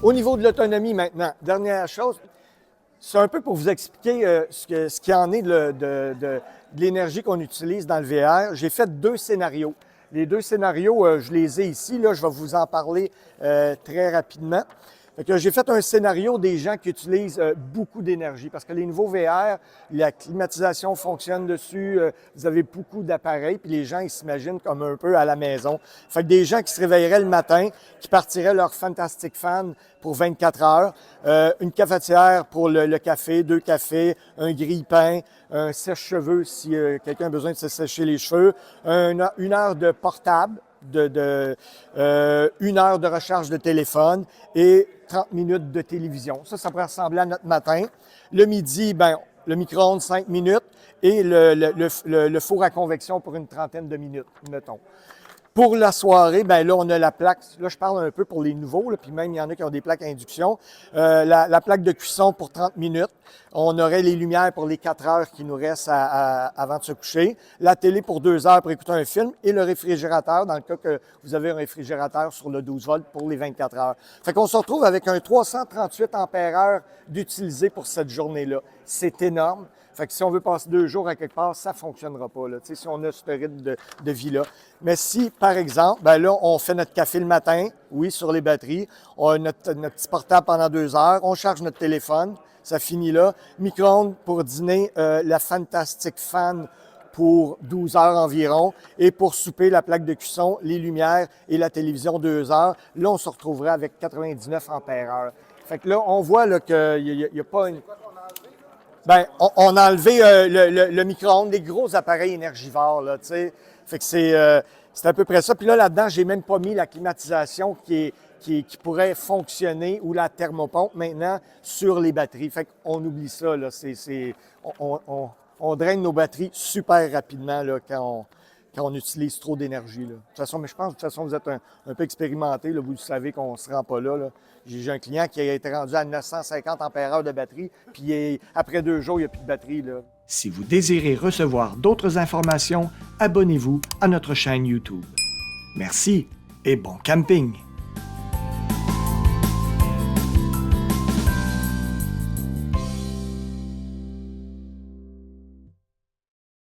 Au niveau de l'autonomie maintenant, dernière chose, c'est un peu pour vous expliquer ce qu'il en est de l'énergie qu'on utilise dans le VR. J'ai fait 2 scénarios. Les 2 scénarios, je les ai ici, là, je vais vous en parler très rapidement. J'ai fait un scénario des gens qui utilisent beaucoup d'énergie parce que les nouveaux VR, la climatisation fonctionne dessus, vous avez beaucoup d'appareils, puis les gens, ils s'imaginent comme un peu à la maison. Fait que des gens qui se réveilleraient le matin, qui partiraient leur Fantastic Fan pour 24 heures, une cafetière pour le café, 2 cafés, un grille-pain, un sèche-cheveux si quelqu'un a besoin de se sécher les cheveux, une heure de portable, une heure de recharge de téléphone et 30 minutes de télévision. Ça pourrait ressembler à notre matin. Le midi, ben, le micro-ondes 5 minutes et le four à convection pour une trentaine de minutes, mettons. Pour la soirée, ben là, on a la plaque. Là, je parle un peu pour les nouveaux, là, puis même il y en a qui ont des plaques à induction. La plaque de cuisson pour 30 minutes. On aurait les lumières pour les 4 heures qui nous restent avant de se coucher. La télé pour 2 heures pour écouter un film. Et le réfrigérateur, dans le cas que vous avez un réfrigérateur sur le 12 volts pour les 24 heures. Fait qu'on se retrouve avec un 338 ampères-heure d'utilisé pour cette journée-là. C'est énorme. Fait que si on veut passer 2 jours à quelque part, ça ne fonctionnera pas, là, si on a ce rythme de vie-là. Mais si, par exemple, ben là, on fait notre café le matin, oui, sur les batteries, on a notre petit portable pendant 2 heures, on charge notre téléphone, ça finit là. Micro-ondes pour dîner, la Fantastic Fan pour 12 heures environ. Et pour souper, la plaque de cuisson, les lumières et la télévision 2 heures. Là, on se retrouverait avec 99 ampères-heure. Fait que là, on voit qu'il n'y a pas une... Bien, on a enlevé le micro-ondes, les gros appareils énergivores, là, tu sais. Fait que c'est à peu près ça. Puis là, là-dedans, j'ai même pas mis la climatisation qui pourrait fonctionner ou la thermopompe maintenant sur les batteries. Fait qu'on oublie ça, là. On draine nos batteries super rapidement, là, quand on utilise trop d'énergie, là. De toute façon, mais je pense, de toute façon, vous êtes un peu expérimenté, là. Vous savez qu'on ne se rend pas là, là. J'ai un client qui a été rendu à 950 ampères-heure de batterie, puis après 2 jours, il n'y a plus de batterie, là. Si vous désirez recevoir d'autres informations, abonnez-vous à notre chaîne YouTube. Merci et bon camping!